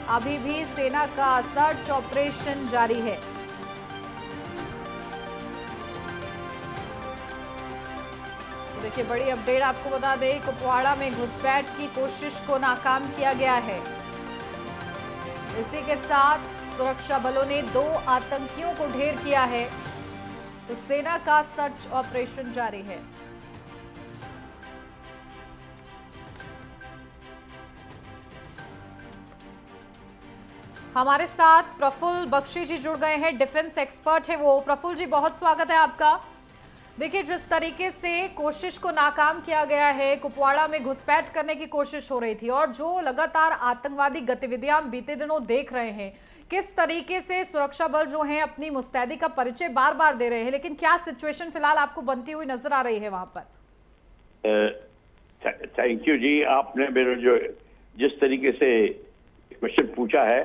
अभी भी सेना का सर्च ऑपरेशन जारी है। तो देखिए, बड़ी अपडेट आपको बता दें, कुपवाड़ा में घुसपैठ की कोशिश को नाकाम किया गया है। इसी के साथ सुरक्षा बलों ने 2 आतंकियों को ढेर किया है। तो सेना का सर्च ऑपरेशन जारी है। हमारे साथ प्रफुल्ल बख्शी जी जुड़ गए हैं, डिफेंस एक्सपर्ट है वो। प्रफुल्ल जी, बहुत स्वागत है आपका। देखिए, जिस तरीके से कोशिश को नाकाम किया गया है, कुपवाड़ा में घुसपैठ करने की कोशिश हो रही थी और जो लगातार आतंकवादी गतिविधियां हम बीते दिनों देख रहे हैं, किस तरीके से सुरक्षा बल जो हैं अपनी मुस्तैदी का परिचय बार बार दे रहे हैं, लेकिन क्या सिचुएशन फिलहाल आपको बनती हुई नजर आ रही है वहां पर? थैंक यू जी। आपने मेरे जो जिस तरीके से क्वेश्चन पूछा है,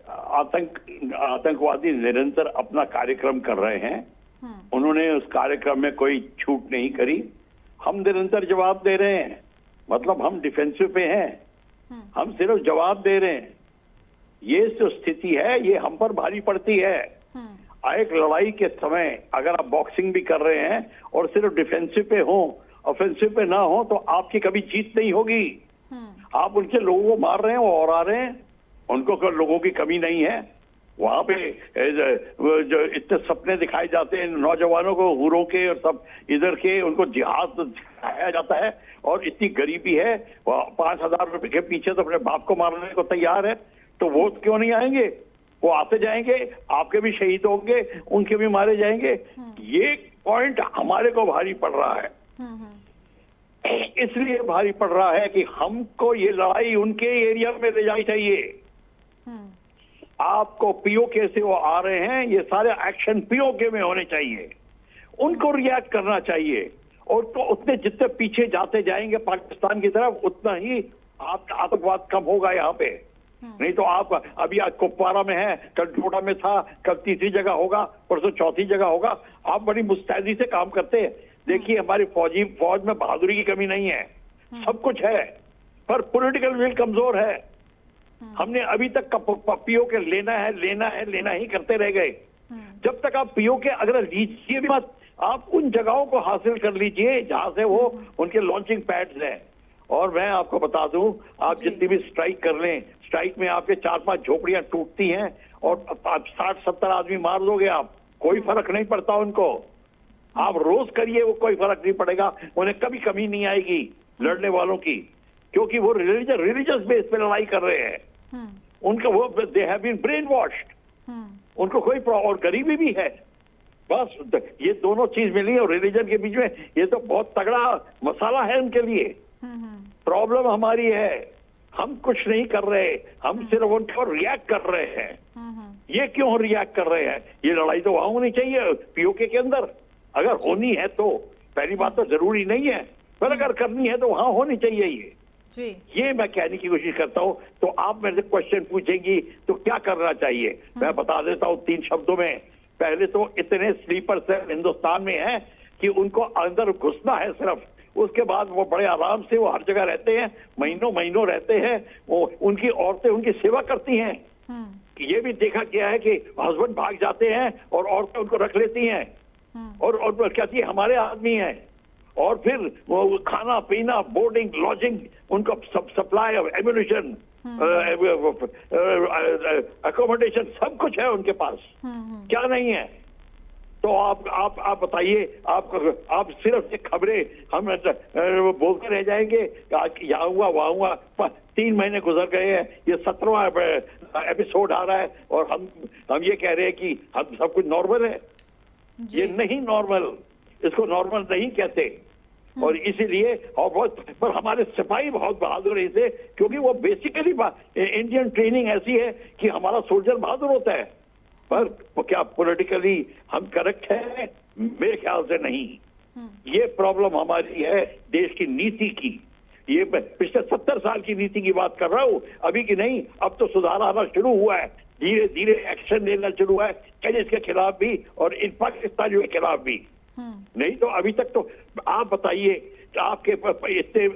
आतंकवादी निरंतर अपना कार्यक्रम कर रहे हैं। उन्होंने उस कार्यक्रम में कोई छूट नहीं करी। हम निरंतर जवाब दे रहे हैं, मतलब हम डिफेंसिव पे हैं। हम सिर्फ जवाब दे रहे हैं। ये जो स्थिति है ये हम पर भारी पड़ती है। एक लड़ाई के समय अगर आप बॉक्सिंग भी कर रहे हैं और सिर्फ डिफेंसिव पे हो, ऑफेंसिव पे ना हो, तो आपकी कभी जीत नहीं होगी। आप उनके लोगों को मार रहे हैं और आ रहे हैं, उनको लोगों की कमी नहीं है। वहां पे जो इतने सपने दिखाए जाते हैं नौजवानों को, हुरों के और सब इधर के, उनको जिहाद दिखाया जाता है और इतनी गरीबी है, 5,000 रुपए के पीछे तो अपने बाप को मारने को तैयार है। तो वो क्यों नहीं आएंगे? वो आते जाएंगे, आपके भी शहीद होंगे, उनके भी मारे जाएंगे। ये पॉइंट हमारे को भारी पड़ रहा है। इसलिए भारी पड़ रहा है कि हमको ये लड़ाई उनके एरिया में ले जानी चाहिए। आपको पीओके से वो आ रहे हैं, ये सारे एक्शन पीओके में होने चाहिए। उनको रिएक्ट करना चाहिए और तो उतने जितने पीछे जाते जाएंगे पाकिस्तान की तरफ, उतना ही आपका आतंकवाद कम होगा यहाँ पे। नहीं तो आप अभी आज कुपवाड़ा में है, कल डोडा में था, कल तीसरी जगह होगा, परसों चौथी जगह होगा। आप बड़ी मुस्तैदी से काम करते हैं। देखिए, हमारी फौज में बहादुरी की कमी नहीं है, सब कुछ है, पर पॉलिटिकल विल कमजोर है। हमने अभी तक पीओ के लेना ही करते रह गए। जब तक आप पीओ के अगर लीजिए भी मत, आप उन जगहों को हासिल कर लीजिए जहां से वो उनके लॉन्चिंग पैड्स हैं। और मैं आपको बता दूं, आप जितनी भी स्ट्राइक कर लें, स्ट्राइक में आपके 4-5 झोपड़ियां टूटती हैं और 60-70 आदमी मार दोगे आप, कोई फर्क नहीं पड़ता उनको। आप रोज करिए, वो कोई फर्क नहीं पड़ेगा, उन्हें कभी कमी नहीं आएगी लड़ने वालों की, क्योंकि वो रिलीजियस बेस पे लड़ाई कर रहे हैं। उनका वो they have been brain washed. उनको कोई और गरीबी भी है। बस ये दोनों चीज मिली और रिलीजन के बीच में ये तो बहुत तगड़ा मसाला है उनके लिए। प्रॉब्लम हमारी है, हम कुछ नहीं कर रहे, हम सिर्फ उनको रिएक्ट कर रहे हैं। ये क्यों रिएक्ट कर रहे हैं? ये लड़ाई तो वहां होनी चाहिए पीओके के अंदर। अगर होनी है तो पहली बात तो जरूरी नहीं है, पर अगर करनी है तो वहां होनी चाहिए ये मैं कहने की कोशिश करता हूं। तो आप मेरे से क्वेश्चन पूछेंगी तो क्या करना चाहिए, मैं बता देता हूं 3 शब्दों में। पहले तो इतने स्लीपर सेल हिंदुस्तान में हैं कि उनको अंदर घुसना है सिर्फ, उसके बाद वो बड़े आराम से वो हर जगह रहते हैं, महीनों रहते हैं। वो उनकी औरतें उनकी सेवा करती हैं। ये भी देखा गया है कि हस्बैंड भाग जाते हैं और औरतें उनको रख लेती हैं और कहती है हमारे आदमी हैं। और फिर वो खाना पीना, बोर्डिंग, लॉजिंग, उनको सब सप्लाई ऑफ एम्यूनिशन, अकोमोडेशन, सब कुछ है उनके पास। क्या नहीं है? तो आप बताइए। आप सिर्फ ये खबरें हम बोलते रह जाएंगे, यहाँ हुआ वहां हुआ। 3 महीने गुजर गए हैं, ये 17वां एपिसोड आ रहा है और हम ये कह रहे हैं कि हम सब कुछ नॉर्मल है। ये नहीं नॉर्मल, इसको नॉर्मल नहीं कहते। और इसीलिए पर हमारे सिपाही बहुत बहादुर है इसे, क्योंकि वो बेसिकली इंडियन ट्रेनिंग ऐसी है कि हमारा सोल्जर बहादुर होता है। पर क्या पॉलिटिकली हम करेक्ट है? मेरे ख्याल से नहीं। ये प्रॉब्लम हमारी है देश की नीति की। ये पिछले 70 साल की नीति की बात कर रहा हूं, अभी की नहीं। अब तो सुधार आना शुरू हुआ है, धीरे धीरे एक्शन लेना शुरू हुआ है चाइनीज के खिलाफ भी और इन पाकिस्तानियों के खिलाफ भी। नहीं तो अभी तक तो आप बताइए, आपके इतने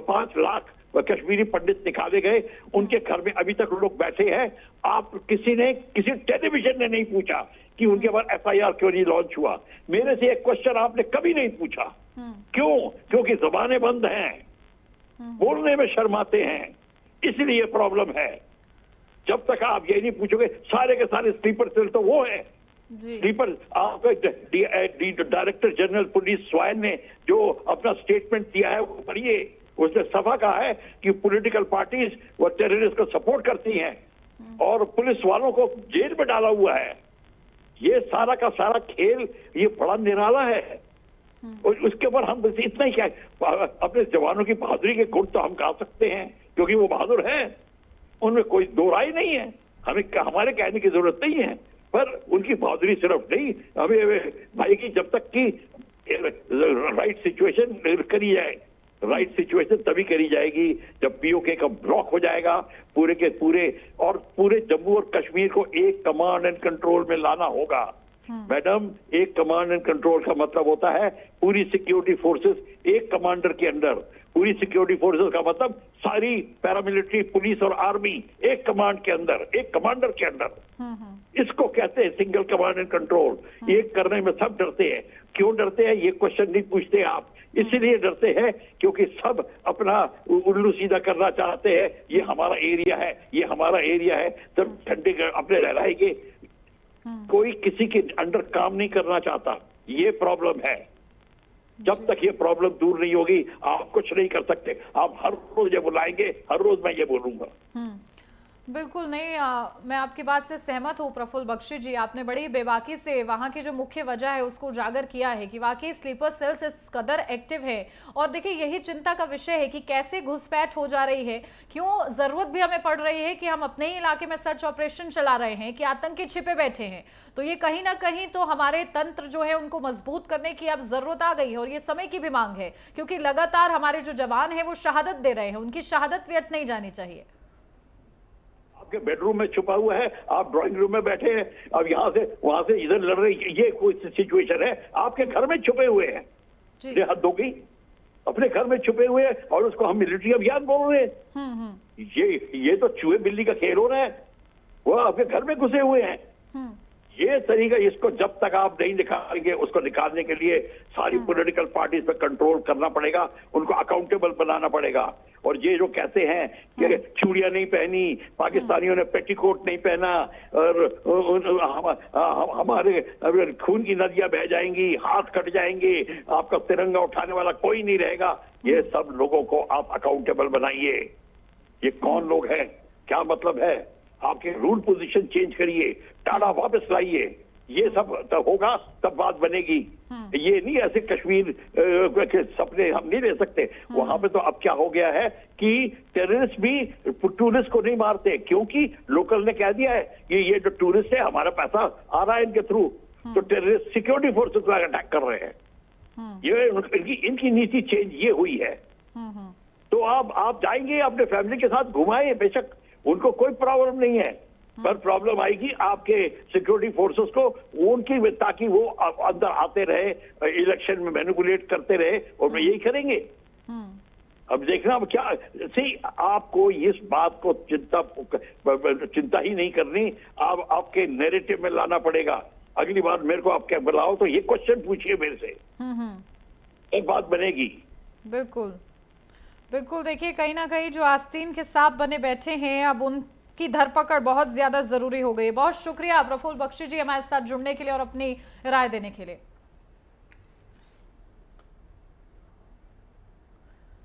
5 लाख कश्मीरी पंडित निकाले गए, उनके घर में अभी तक लोग बैठे हैं। आप किसी टेलीविजन ने नहीं पूछा कि उनके बाद एफआईआर क्यों नहीं लॉन्च हुआ। मेरे से एक क्वेश्चन आपने कभी नहीं पूछा। क्यों? क्योंकि जबानें बंद हैं, बोलने में शर्माते हैं, इसलिए प्रॉब्लम है। जब तक आप ये नहीं पूछोगे, सारे के सारे स्लीपर सेल तो वो है। स्लीपर डायरेक्टर जनरल पुलिस स्वाइन ने जो अपना स्टेटमेंट दिया है वो पढ़िए। उसने सफा कहा है कि पॉलिटिकल पार्टीज वो टेररिस्ट को सपोर्ट करती हैं और पुलिस वालों को जेल में डाला हुआ है। ये सारा का सारा खेल ये बड़ा निराला है। और उसके ऊपर हम बस इतना ही क्या, अपने जवानों की बहादुरी के गुण तो हम गा सकते हैं क्योंकि वो बहादुर है, उनमें कोई दो राय नहीं है। हमारे कहने की जरूरत नहीं है, पर उनकी बहादुरी सिर्फ नहीं, हमें भाई की जब तक की राइट सिचुएशन करी जाए। राइट सिचुएशन तभी करी जाएगी जब पीओके का ब्लॉक हो जाएगा पूरे के पूरे, और पूरे जम्मू और कश्मीर को एक कमांड एंड कंट्रोल में लाना होगा। मैडम, एक कमांड एंड कंट्रोल का मतलब होता है पूरी सिक्योरिटी फोर्सेस एक कमांडर के अंडर। पूरी सिक्योरिटी फोर्सेस का मतलब सारी पैरामिलिट्री पुलिस और आर्मी एक कमांड के अंदर, एक कमांडर के अंडर। इसको कहते हैं सिंगल कमांड एंड कंट्रोल। एक करने में सब डरते हैं। क्यों डरते हैं ये क्वेश्चन नहीं पूछते आप। इसलिए डरते हैं क्योंकि सब अपना उल्लू सीधा करना चाहते हैं। ये हमारा एरिया है, ये हमारा एरिया है, सब झंडे अपने लहराएंगे। कोई किसी के अंडर काम नहीं करना चाहता। ये प्रॉब्लम है। जब तक ये प्रॉब्लम दूर नहीं होगी आप कुछ नहीं कर सकते। आप हर रोज ये बुलाएंगे, हर रोज मैं ये बोलूंगा। बिल्कुल नहीं, मैं आपकी बात से सहमत हूँ प्रफुल्ल बख्शी जी। आपने बड़ी बेबाकी से वहाँ की जो मुख्य वजह है उसको उजागर किया है कि वाकई स्लीपर सेल्स इस कदर एक्टिव है। और देखिए यही चिंता का विषय है कि कैसे घुसपैठ हो जा रही है, क्यों ज़रूरत भी हमें पड़ रही है कि हम अपने ही इलाके में सर्च ऑपरेशन चला रहे हैं कि आतंकी छिपे बैठे हैं। तो ये कहीं ना कहीं तो हमारे तंत्र जो है उनको मजबूत करने की अब जरूरत आ गई है और ये समय की भी मांग है, क्योंकि लगातार हमारे जो जवान है वो शहादत दे रहे हैं, उनकी शहादत व्यर्थ नहीं जानी चाहिए। आपके बेडरूम में छुपा हुआ है, आप ड्राइंग रूम में बैठे हैं, अब यहाँ से वहां से इधर लड़ रहे, ये कोई सिचुएशन है? आपके घर में छुपे हुए हैं। ये हद होगी। अपने घर में छुपे हुए हैं और उसको हम मिलिट्री अभियान बोल रहे हैं। ये तो चूहे बिल्ली का खेल हो रहा है। वो आपके घर में घुसे हुए हैं। ये तरीका, इसको जब तक आप नहीं निकालेंगे, उसको निकालने के लिए सारी पॉलिटिकल पार्टीज पे कंट्रोल करना पड़ेगा, उनको अकाउंटेबल बनाना पड़ेगा। और ये जो कहते हैं कि चूड़ियां नहीं पहनी, पाकिस्तानियों ने पेटीकोट नहीं पहना और हमारे खून की नदियां बह जाएंगी, हाथ कट जाएंगे, आपका तिरंगा उठाने वाला कोई नहीं रहेगा, ये सब लोगों को आप अकाउंटेबल बनाइए। ये कौन लोग हैं, क्या मतलब है? आपके रूल पोजीशन चेंज करिए, टाड़ा वापस लाइए। ये सब तब होगा, तब बात बनेगी। ये नहीं ऐसे कश्मीर के सपने हम नहीं ले सकते। वहां पे तो अब क्या हो गया है कि टेररिस्ट भी टूरिस्ट को नहीं मारते, क्योंकि लोकल ने कह दिया है कि ये जो टूरिस्ट है हमारा पैसा आ रहा है इनके थ्रू, तो टेररिस्ट सिक्योरिटी फोर्सेस को अटैक कर रहे हैं। ये इनकी नीति चेंज ये हुई है। तो आप जाएंगे अपने फैमिली के साथ घुमाए, बेशक उनको कोई प्रॉब्लम नहीं है, पर प्रॉब्लम आएगी आपके सिक्योरिटी फोर्सेस को, उनकी, ताकि वो अंदर आते रहे, इलेक्शन में मैनिपुलेट करते रहे, और वो यही करेंगे। अब देखना अब क्या, सी आपको इस बात को चिंता ही नहीं करनी, आप आपके नैरेटिव में लाना पड़ेगा। अगली बार मेरे को आप क्या बुलाओ तो ये क्वेश्चन पूछिए मेरे से, एक बात बनेगी। बिल्कुल बिल्कुल। देखिए कहीं ना कहीं जो आस्तीन के सांप बने बैठे हैं, अब उनकी धरपकड़ बहुत ज्यादा जरूरी हो गई है। बहुत शुक्रिया प्रफुल्ल बख्शी जी हमारे साथ जुड़ने के लिए और अपनी राय देने के लिए।